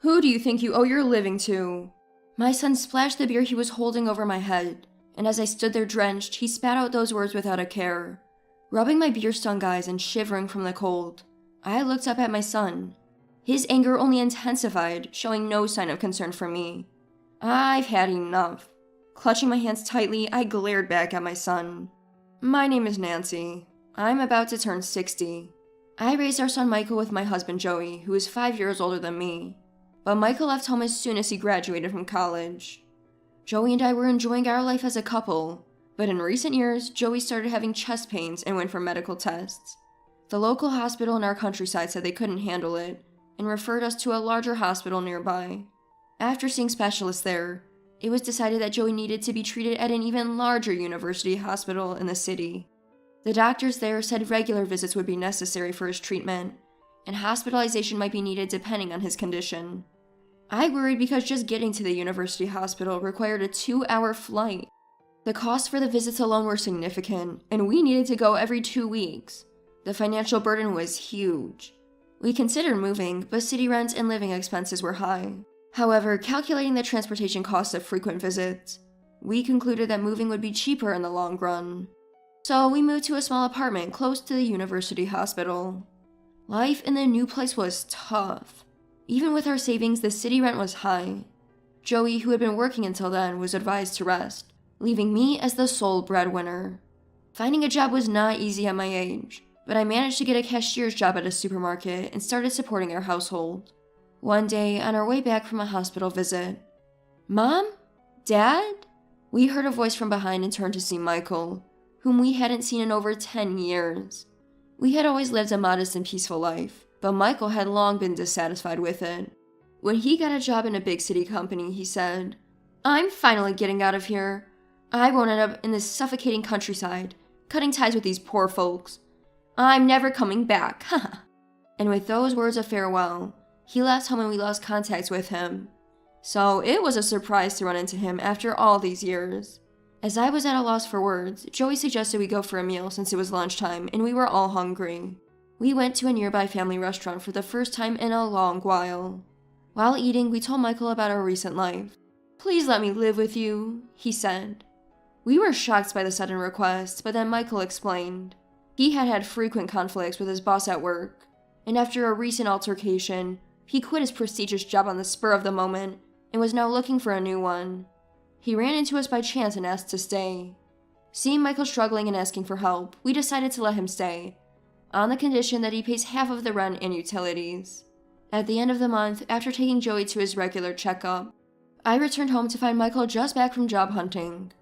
Who do you think you owe your living to?" My son splashed the beer he was holding over my head, and as I stood there drenched, he spat out those words without a care. Rubbing my beer-stung eyes and shivering from the cold, I looked up at my son. His anger only intensified, showing no sign of concern for me. I've had enough. Clutching my hands tightly, I glared back at my son. "My name is Nancy. I'm about to turn 60. I raised our son Michael with my husband Joey, who is 5 years older than me. But Michael left home as soon as he graduated from college. Joey and I were enjoying our life as a couple, but in recent years, Joey started having chest pains and went for medical tests. The local hospital in our countryside said they couldn't handle it and referred us to a larger hospital nearby. After seeing specialists there, it was decided that Joey needed to be treated at an even larger university hospital in the city. The doctors there said regular visits would be necessary for his treatment, and hospitalization might be needed depending on his condition. I worried because just getting to the university hospital required a 2-hour flight. The costs for the visits alone were significant, and we needed to go every 2 weeks. The financial burden was huge. We considered moving, but city rent and living expenses were high. However, calculating the transportation costs of frequent visits, we concluded that moving would be cheaper in the long run. So we moved to a small apartment close to the university hospital. Life in the new place was tough. Even with our savings, the city rent was high. Joey, who had been working until then, was advised to rest, leaving me as the sole breadwinner. Finding a job was not easy at my age, but I managed to get a cashier's job at a supermarket and started supporting our household. One day, on our way back from a hospital visit, "Mom? Dad?" We heard a voice from behind and turned to see Michael, whom we hadn't seen in over 10 years. We had always lived a modest and peaceful life, but Michael had long been dissatisfied with it. When he got a job in a big city company, he said, "I'm finally getting out of here. I won't end up in this suffocating countryside, cutting ties with these poor folks. I'm never coming back, haha." And with those words of farewell, he left home and we lost contact with him. So it was a surprise to run into him after all these years. As I was at a loss for words, Joey suggested we go for a meal since it was lunchtime and we were all hungry. We went to a nearby family restaurant for the first time in a long while. While eating, we told Michael about our recent life. "Please let me live with you," he said. We were shocked by the sudden request, but then Michael explained. He had had frequent conflicts with his boss at work, and after a recent altercation, he quit his prestigious job on the spur of the moment and was now looking for a new one. He ran into us by chance and asked to stay. Seeing Michael struggling and asking for help, we decided to let him stay, on the condition that he pays half of the rent and utilities. At the end of the month, after taking Joey to his regular checkup, I returned home to find Michael just back from job hunting.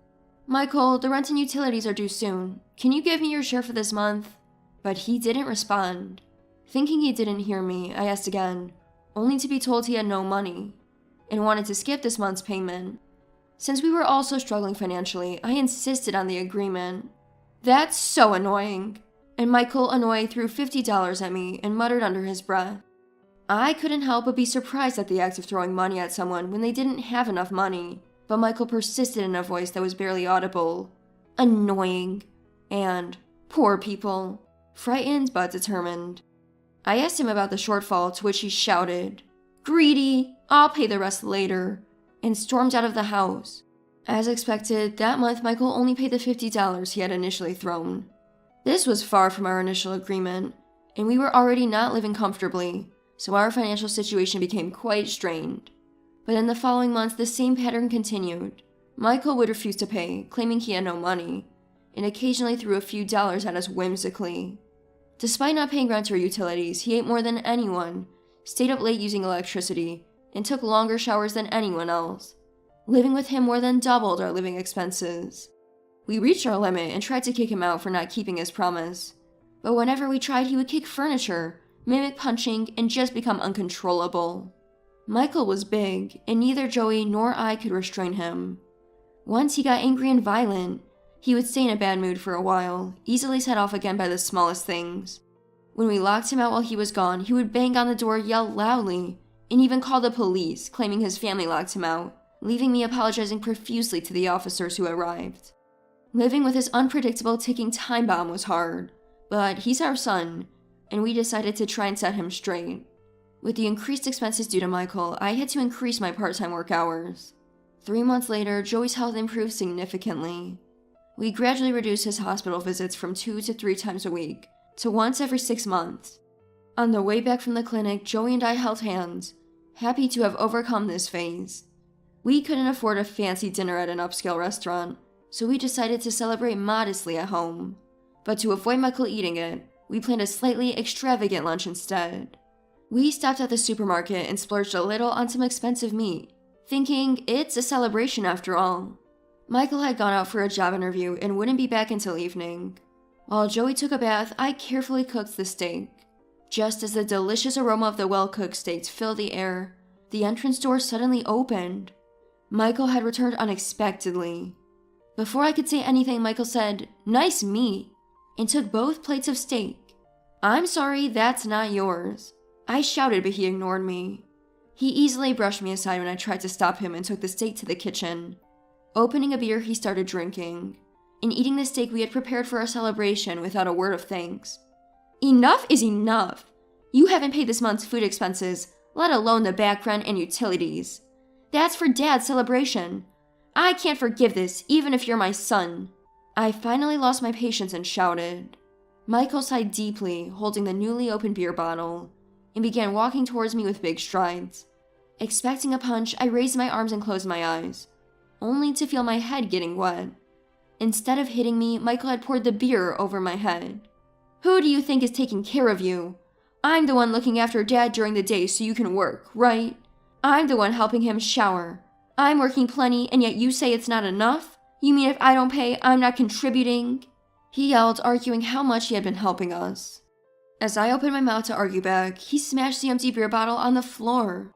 "Michael, the rent and utilities are due soon. Can you give me your share for this month?" But he didn't respond. Thinking he didn't hear me, I asked again, only to be told he had no money, and wanted to skip this month's payment. Since we were also struggling financially, I insisted on the agreement. "That's so annoying." And Michael, annoyed, threw $50 at me and muttered under his breath. I couldn't help but be surprised at the act of throwing money at someone when they didn't have enough money, but Michael persisted in a voice that was barely audible. "Annoying," and "poor people," frightened but determined. I asked him about the shortfall, to which he shouted, "Greedy, I'll pay the rest later," and stormed out of the house. As expected, that month Michael only paid the $50 he had initially thrown. This was far from our initial agreement, and we were already not living comfortably, so our financial situation became quite strained. But in the following months, the same pattern continued. Michael would refuse to pay, claiming he had no money, and occasionally threw a few dollars at us whimsically. Despite not paying rent or utilities, he ate more than anyone, stayed up late using electricity, and took longer showers than anyone else. Living with him more than doubled our living expenses. We reached our limit and tried to kick him out for not keeping his promise. But whenever we tried, he would kick furniture, mimic punching, and just become uncontrollable. Michael was big, and neither Joey nor I could restrain him. Once he got angry and violent, he would stay in a bad mood for a while, easily set off again by the smallest things. When we locked him out while he was gone, he would bang on the door, yell loudly, and even call the police, claiming his family locked him out, leaving me apologizing profusely to the officers who arrived. Living with this unpredictable ticking time bomb was hard, but he's our son, and we decided to try and set him straight. With the increased expenses due to Michael, I had to increase my part-time work hours. 3 months later, Joey's health improved significantly. We gradually reduced his hospital visits from 2 to 3 times a week to once every 6 months. On the way back from the clinic, Joey and I held hands, happy to have overcome this phase. We couldn't afford a fancy dinner at an upscale restaurant, so we decided to celebrate modestly at home. But to avoid Michael eating it, we planned a slightly extravagant lunch instead. We stopped at the supermarket and splurged a little on some expensive meat, thinking it's a celebration after all. Michael had gone out for a job interview and wouldn't be back until evening. While Joey took a bath, I carefully cooked the steak. Just as the delicious aroma of the well-cooked steaks filled the air, the entrance door suddenly opened. Michael had returned unexpectedly. Before I could say anything, Michael said, "Nice meat," and took both plates of steak. "I'm sorry, that's not yours," I shouted, but he ignored me. He easily brushed me aside when I tried to stop him and took the steak to the kitchen. Opening a beer, he started drinking, and eating the steak we had prepared for our celebration without a word of thanks. "Enough is enough. You haven't paid this month's food expenses, let alone the back rent and utilities. That's for Dad's celebration. I can't forgive this, even if you're my son." I finally lost my patience and shouted. Michael sighed deeply, holding the newly opened beer bottle, and began walking towards me with big strides. Expecting a punch, I raised my arms and closed my eyes, only to feel my head getting wet. Instead of hitting me, Michael had poured the beer over my head. "Who do you think is taking care of you? I'm the one looking after Dad during the day so you can work, right? I'm the one helping him shower. I'm working plenty, and yet you say it's not enough? You mean if I don't pay, I'm not contributing?" He yelled, arguing how much he had been helping us. As I opened my mouth to argue back, he smashed the empty beer bottle on the floor.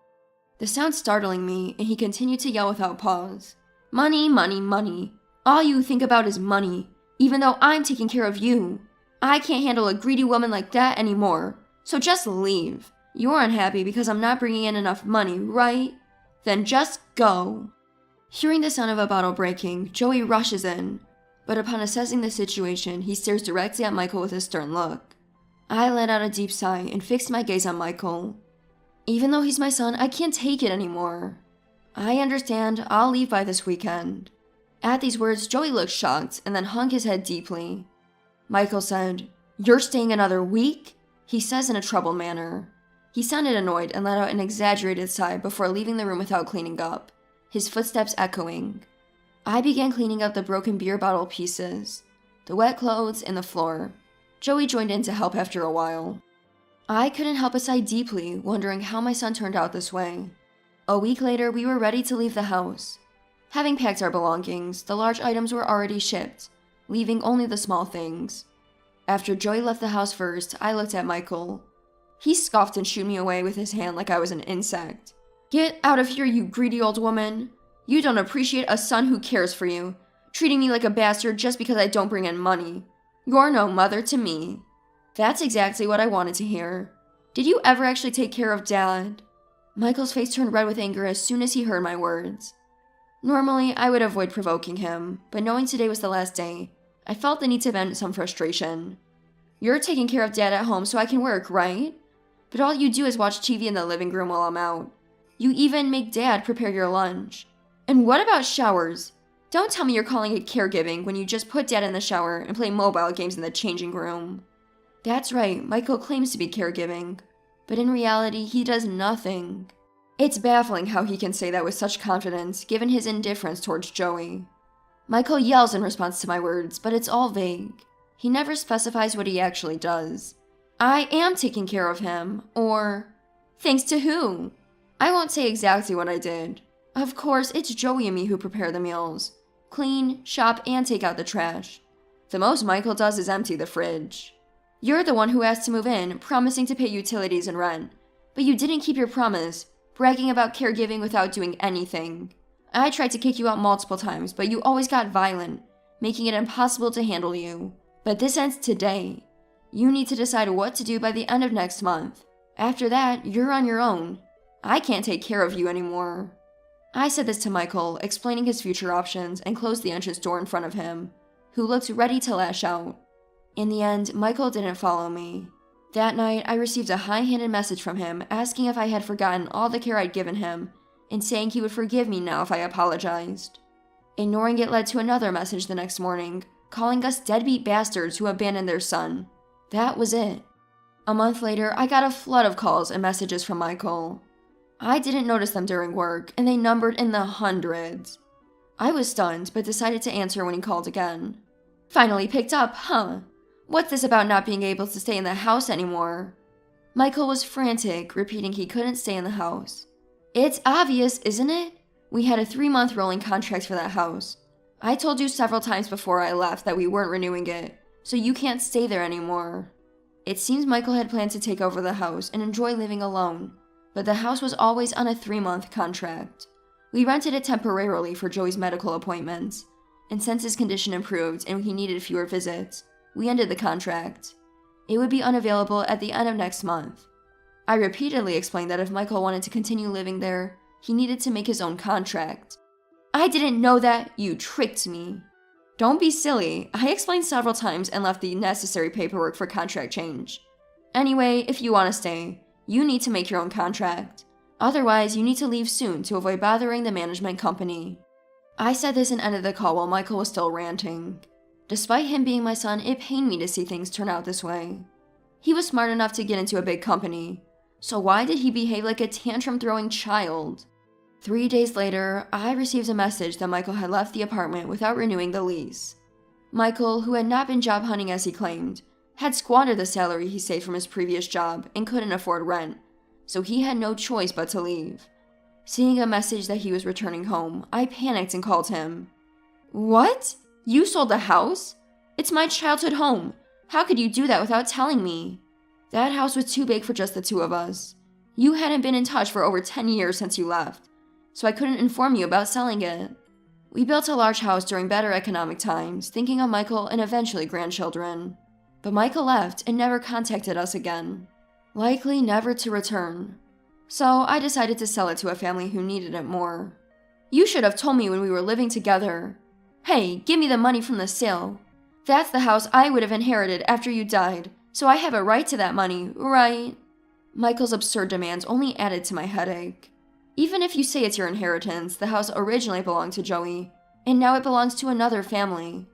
The sound startling me, and he continued to yell without pause. "Money, money, money. All you think about is money, even though I'm taking care of you. I can't handle a greedy woman like that anymore, so just leave. You're unhappy because I'm not bringing in enough money, right? Then just go." Hearing the sound of a bottle breaking, Joey rushes in, but upon assessing the situation, he stares directly at Michael with a stern look. I let out a deep sigh and fixed my gaze on Michael. Even though he's my son, I can't take it anymore. "I understand. I'll leave by this weekend." At these words, Joey looked shocked and then hung his head deeply. Michael said, "You're staying another week?" he says in a troubled manner. He sounded annoyed and let out an exaggerated sigh before leaving the room without cleaning up, his footsteps echoing. I began cleaning up the broken beer bottle pieces, the wet clothes, and the floor. Joey joined in to help after a while. I couldn't help but sigh deeply, wondering how my son turned out this way. A week later, we were ready to leave the house. Having packed our belongings, the large items were already shipped, leaving only the small things. After Joey left the house first, I looked at Michael. He scoffed and shooed me away with his hand like I was an insect. "Get out of here, you greedy old woman. You don't appreciate a son who cares for you, treating me like a bastard just because I don't bring in money. You're no mother to me." That's exactly what I wanted to hear. Did you ever actually take care of Dad? Michael's face turned red with anger as soon as he heard my words. Normally, I would avoid provoking him, but knowing today was the last day, I felt the need to vent some frustration. "You're taking care of Dad at home so I can work, right? But all you do is watch TV in the living room while I'm out. You even make Dad prepare your lunch. And what about showers? Don't tell me you're calling it caregiving when you just put Dad in the shower and play mobile games in the changing room." That's right, Michael claims to be caregiving, but in reality, he does nothing. It's baffling how he can say that with such confidence, given his indifference towards Joey. Michael yells in response to my words, but it's all vague. He never specifies what he actually does. "I am taking care of him," or, "Thanks to who?" I won't say exactly what I did. Of course, it's Joey and me who prepare the meals. Clean, shop, and take out the trash. The most Michael does is empty the fridge. You're the one who asked to move in, promising to pay utilities and rent. But you didn't keep your promise, bragging about caregiving without doing anything. I tried to kick you out multiple times, but you always got violent, making it impossible to handle you. But this ends today. You need to decide what to do by the end of next month. After that, you're on your own. I can't take care of you anymore. I said this to Michael, explaining his future options, and closed the entrance door in front of him, who looked ready to lash out. In the end, Michael didn't follow me. That night, I received a high-handed message from him asking if I had forgotten all the care I'd given him and saying he would forgive me now if I apologized. Ignoring it led to another message the next morning, calling us deadbeat bastards who abandoned their son. That was it. A month later, I got a flood of calls and messages from Michael. I didn't notice them during work, and they numbered in the hundreds. I was stunned, but decided to answer when he called again. Finally picked up, huh? What's this about not being able to stay in the house anymore? Michael was frantic, repeating he couldn't stay in the house. It's obvious, isn't it? We had a 3-month rolling contract for that house. I told you several times before I left that we weren't renewing it, so you can't stay there anymore. It seems Michael had planned to take over the house and enjoy living alone, but the house was always on a 3-month contract. We rented it temporarily for Joey's medical appointments, and since his condition improved and he needed fewer visits, we ended the contract. It would be unavailable at the end of next month. I repeatedly explained that if Michael wanted to continue living there, he needed to make his own contract. I didn't know that, you tricked me. Don't be silly, I explained several times and left the necessary paperwork for contract change. Anyway, if you want to stay, you need to make your own contract. Otherwise, you need to leave soon to avoid bothering the management company. I said this and ended the call while Michael was still ranting. Despite him being my son, it pained me to see things turn out this way. He was smart enough to get into a big company, so why did he behave like a tantrum-throwing child? 3 days later, I received a message that Michael had left the apartment without renewing the lease. Michael, who had not been job hunting as he claimed, had squandered the salary he saved from his previous job and couldn't afford rent, so he had no choice but to leave. Seeing a message that he was returning home, I panicked and called him. What? You sold the house? It's my childhood home. How could you do that without telling me? That house was too big for just the two of us. You hadn't been in touch for over 10 years since you left, so I couldn't inform you about selling it. We built a large house during better economic times, thinking of Michael and eventually grandchildren. But Michael left and never contacted us again. Likely never to return. So I decided to sell it to a family who needed it more. You should have told me when we were living together. Hey, give me the money from the sale. That's the house I would have inherited after you died, so I have a right to that money, right? Michael's absurd demands only added to my headache. Even if you say it's your inheritance, the house originally belonged to Joey, and now it belongs to another family.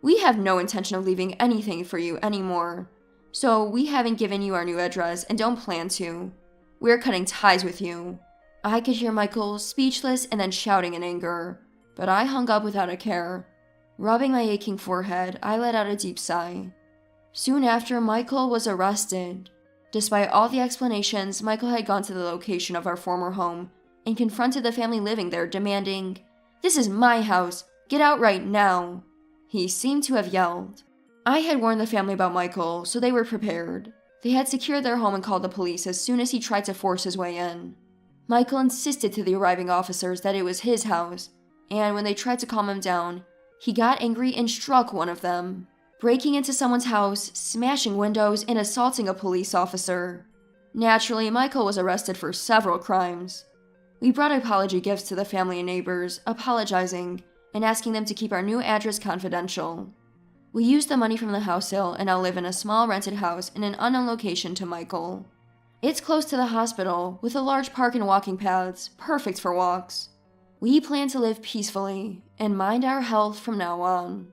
We have no intention of leaving anything for you anymore, so we haven't given you our new address and don't plan to. We're cutting ties with you. I could hear Michael speechless and then shouting in anger, but I hung up without a care. Rubbing my aching forehead, I let out a deep sigh. Soon after, Michael was arrested. Despite all the explanations, Michael had gone to the location of our former home and confronted the family living there, demanding, "This is my house! Get out right now!" He seemed to have yelled. I had warned the family about Michael, so they were prepared. They had secured their home and called the police as soon as he tried to force his way in. Michael insisted to the arriving officers that it was his house, and when they tried to calm him down, he got angry and struck one of them, breaking into someone's house, smashing windows, and assaulting a police officer. Naturally, Michael was arrested for several crimes. We brought apology gifts to the family and neighbors, apologizing and asking them to keep our new address confidential. We used the money from the house sale and now live in a small rented house in an unknown location to Michael. It's close to the hospital, with a large park and walking paths, perfect for walks. We plan to live peacefully and mind our health from now on.